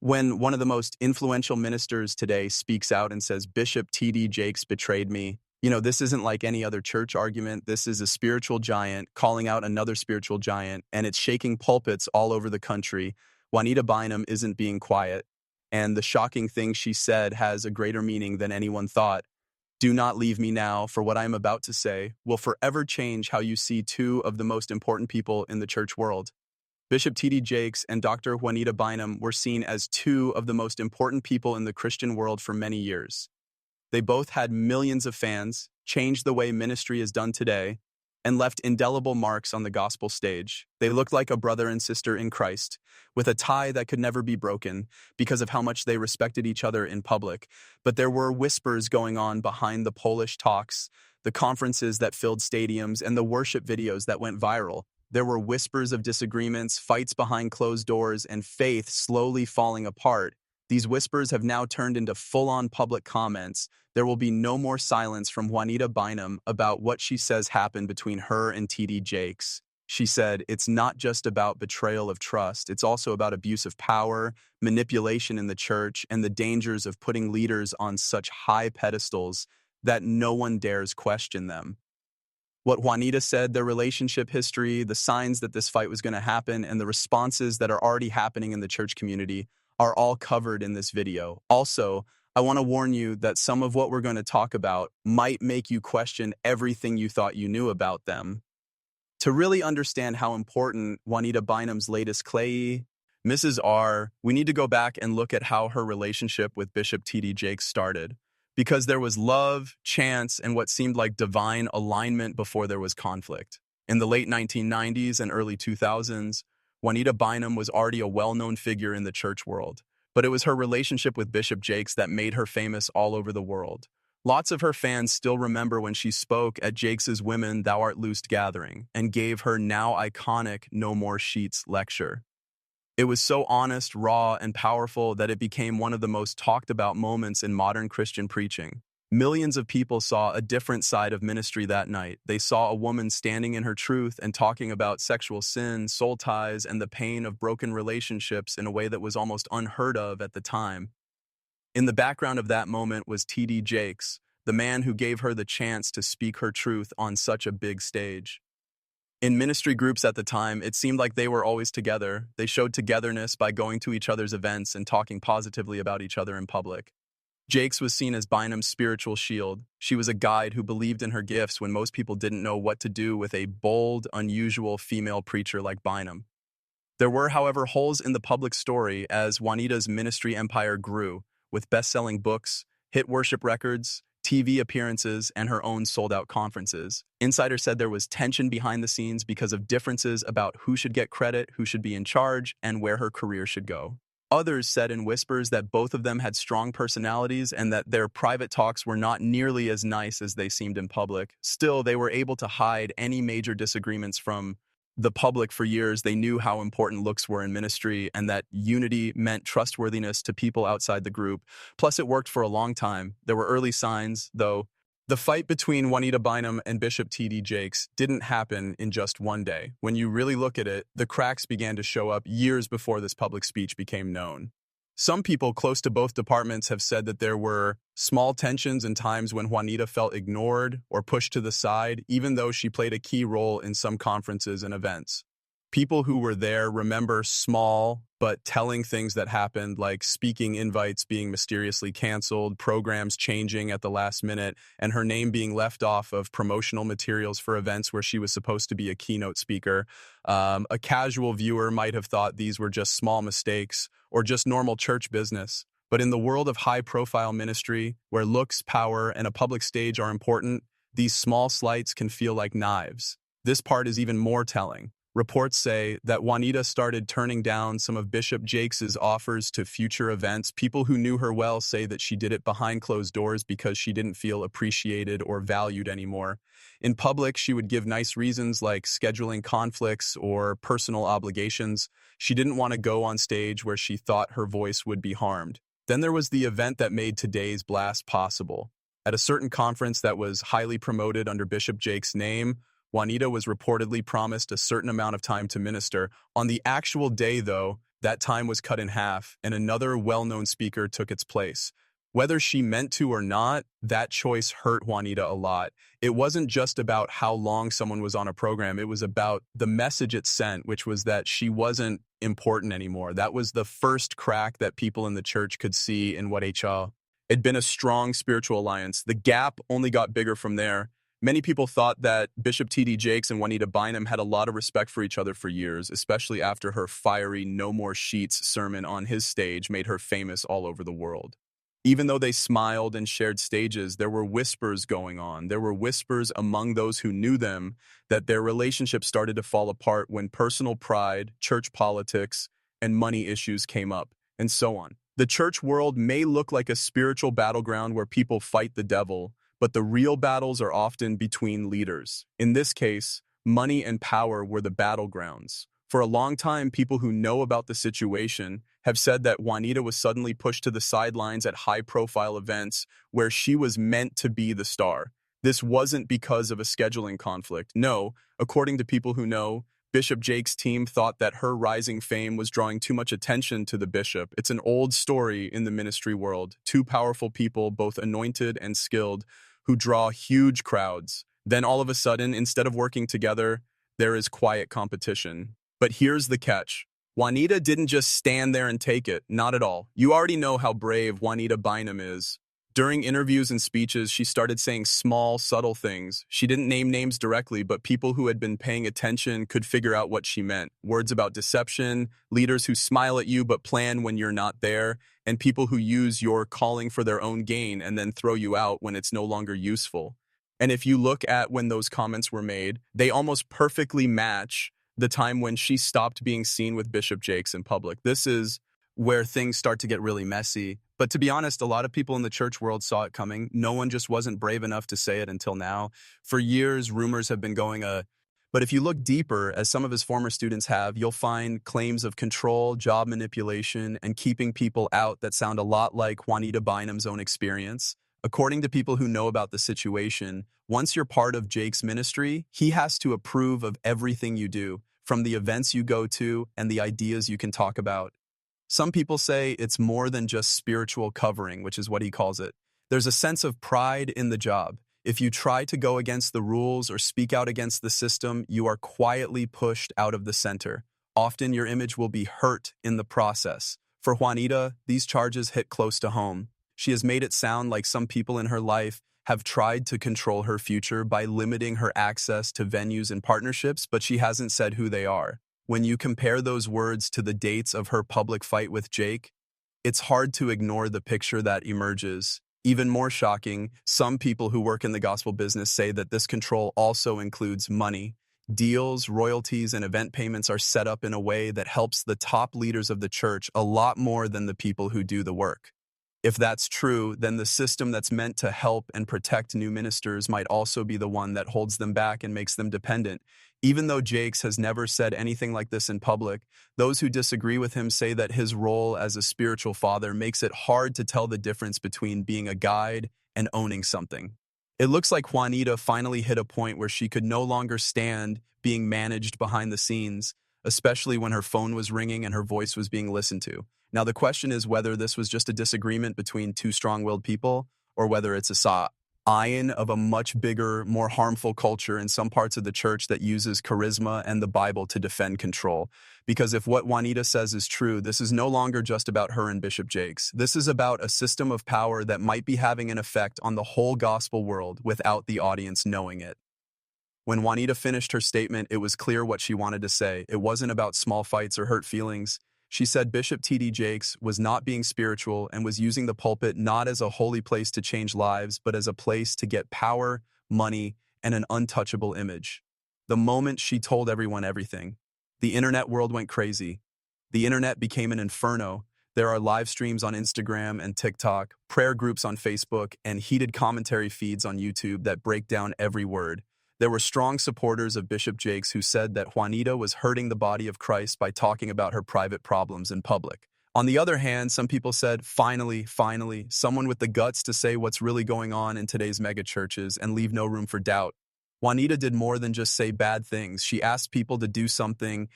When one of the most influential ministers today speaks out and says, Bishop T.D. Jakes betrayed me, this isn't like any other church argument. This is a spiritual giant calling out another spiritual giant, and it's shaking pulpits all over the country. Juanita Bynum isn't being quiet, and the shocking thing she said has a greater meaning than anyone thought. Do not leave me now, for what I am about to say will forever change how you see two of the most important people in the church world. Bishop T.D. Jakes and Dr. Juanita Bynum were seen as two of the most important people in the Christian world for many years. They both had millions of fans, changed the way ministry is done today, and left indelible marks on the gospel stage. They looked like a brother and sister in Christ, with a tie that could never be broken because of how much they respected each other in public. But there were whispers going on behind the Polish talks, the conferences that filled stadiums, and the worship videos that went viral. There were whispers of disagreements, fights behind closed doors, and faith slowly falling apart. These whispers have now turned into full-on public comments. There will be no more silence from Juanita Bynum about what she says happened between her and T.D. Jakes. She said, it's not just about betrayal of trust, it's also about abuse of power, manipulation in the church, and the dangers of putting leaders on such high pedestals that no one dares question them. What Juanita said, their relationship history, the signs that this fight was going to happen, and the responses that are already happening in the church community are all covered in this video. Also, I want to warn you that some of what we're going to talk about might make you question everything you thought you knew about them. To really understand how important Juanita Bynum's latest clay, Mrs. R, we need to go back and look at how her relationship with Bishop T.D. Jakes started. Because there was love, chance, and what seemed like divine alignment before there was conflict. In the late 1990s and early 2000s, Juanita Bynum was already a well-known figure in the church world, but it was her relationship with Bishop Jakes that made her famous all over the world. Lots of her fans still remember when she spoke at Jakes's Women Thou Art Loosed gathering and gave her now iconic No More Sheets lecture. It was so honest, raw, and powerful that it became one of the most talked about moments in modern Christian preaching. Millions of people saw a different side of ministry that night. They saw a woman standing in her truth and talking about sexual sin, soul ties, and the pain of broken relationships in a way that was almost unheard of at the time. In the background of that moment was T.D. Jakes, the man who gave her the chance to speak her truth on such a big stage. In ministry groups at the time, it seemed like they were always together. They showed togetherness by going to each other's events and talking positively about each other in public. Jakes was seen as Bynum's spiritual shield. She was a guide who believed in her gifts when most people didn't know what to do with a bold, unusual female preacher like Bynum. There were, however, holes in the public story as Juanita's ministry empire grew, with best-selling books, hit worship records, TV appearances, and her own sold-out conferences. Insiders said there was tension behind the scenes because of differences about who should get credit, who should be in charge, and where her career should go. Others said in whispers that both of them had strong personalities and that their private talks were not nearly as nice as they seemed in public. Still, they were able to hide any major disagreements from the public for years. They knew how important looks were in ministry and that unity meant trustworthiness to people outside the group. Plus, it worked for a long time. There were early signs, though. The fight between Juanita Bynum and Bishop T.D. Jakes didn't happen in just one day. When you really look at it, the cracks began to show up years before this public speech became known. Some people close to both departments have said that there were small tensions and times when Juanita felt ignored or pushed to the side, even though she played a key role in some conferences and events. People who were there remember small but telling things that happened, like speaking invites being mysteriously canceled, programs changing at the last minute, and her name being left off of promotional materials for events where she was supposed to be a keynote speaker. A casual viewer might have thought these were just small mistakes or just normal church business. But in the world of high-profile ministry, where looks, power, and a public stage are important, these small slights can feel like knives. This part is even more telling. Reports say that Juanita started turning down some of Bishop Jakes's offers to future events. People who knew her well say that she did it behind closed doors because she didn't feel appreciated or valued anymore. In public, she would give nice reasons like scheduling conflicts or personal obligations. She didn't want to go on stage where she thought her voice would be harmed. Then there was the event that made today's blast possible. At a certain conference that was highly promoted under Bishop Jakes' name, Juanita was reportedly promised a certain amount of time to minister. On the actual day, though, That time was cut in half, and another well-known speaker took its place. Whether she meant to or not, that choice hurt Juanita a lot. It wasn't just about how long someone was on a program, it was about the message it sent, which was that she wasn't important anymore. That was the first crack that people in the church could see in what HL had been a strong spiritual alliance. The gap only got bigger from there. Many people thought that Bishop T.D. Jakes and Juanita Bynum had a lot of respect for each other for years, especially after her fiery "No More Sheets" sermon on his stage made her famous all over the world. Even though they smiled and shared stages, there were whispers going on. There were whispers among those who knew them that their relationship started to fall apart when personal pride, church politics, and money issues came up, and so on. The church world may look like a spiritual battleground where people fight the devil, but the real battles are often between leaders. In this case, money and power were the battlegrounds. For a long time, people who know about the situation have said that Juanita was suddenly pushed to the sidelines at high-profile events where she was meant to be the star. This wasn't because of a scheduling conflict. No, according to people who know, Bishop Jake's team thought that her rising fame was drawing too much attention to the bishop. It's an old story in the ministry world. Two powerful people, both anointed and skilled, who draw huge crowds. Then all of a sudden, instead of working together, there is quiet competition. But here's the catch. Juanita didn't just stand there and take it. Not at all. You already know how brave Juanita Bynum is. During interviews and speeches, she started saying small, subtle things. She didn't name names directly, but people who had been paying attention could figure out what she meant. Words about deception, leaders who smile at you but plan when you're not there, and people who use your calling for their own gain and then throw you out when it's no longer useful. And if you look at when those comments were made, they almost perfectly match the time when she stopped being seen with Bishop Jakes in public. This is where things start to get really messy. But to be honest, a lot of people in the church world saw it coming. No one just wasn't brave enough to say it until now. For years, rumors have been going, but if you look deeper, as some of his former students have, you'll find claims of control, job manipulation, and keeping people out that sound a lot like Juanita Bynum's own experience. According to people who know about the situation, once you're part of Jake's ministry, he has to approve of everything you do, from the events you go to and the ideas you can talk about. Some people say it's more than just spiritual covering, which is what he calls it. There's a sense of pride in the job. If you try to go against the rules or speak out against the system, you are quietly pushed out of the center. Often your image will be hurt in the process. For Juanita, these charges hit close to home. She has made it sound like some people in her life have tried to control her future by limiting her access to venues and partnerships, but she hasn't said who they are. When you compare those words to the dates of her public fight with Jake, it's hard to ignore the picture that emerges. Even more shocking, some people who work in the gospel business say that this control also includes money. Deals, royalties, and event payments are set up in a way that helps the top leaders of the church a lot more than the people who do the work. If that's true, then the system that's meant to help and protect new ministers might also be the one that holds them back and makes them dependent. Even though Jakes has never said anything like this in public, those who disagree with him say that his role as a spiritual father makes it hard to tell the difference between being a guide and owning something. It looks like Juanita finally hit a point where she could no longer stand being managed behind the scenes, especially when her phone was ringing and her voice was being listened to. Now, the question is whether this was just a disagreement between two strong-willed people or whether it's a sign of a much bigger, more harmful culture in some parts of the church that uses charisma and the Bible to defend control. Because if what Juanita says is true, this is no longer just about her and Bishop Jakes. This is about a system of power that might be having an effect on the whole gospel world without the audience knowing it. When Juanita finished her statement, it was clear what she wanted to say. It wasn't about small fights or hurt feelings. She said Bishop T.D. Jakes was not being spiritual and was using the pulpit not as a holy place to change lives, but as a place to get power, money, and an untouchable image. The moment she told everyone everything, the internet world went crazy. The internet became an inferno. There are live streams on Instagram and TikTok, prayer groups on Facebook, and heated commentary feeds on YouTube that break down every word. There were strong supporters of Bishop Jakes who said that Juanita was hurting the body of Christ by talking about her private problems in public. On the other hand, some people said, finally, someone with the guts to say what's really going on in today's megachurches and leave no room for doubt. Juanita did more than just say bad things. She asked people to do something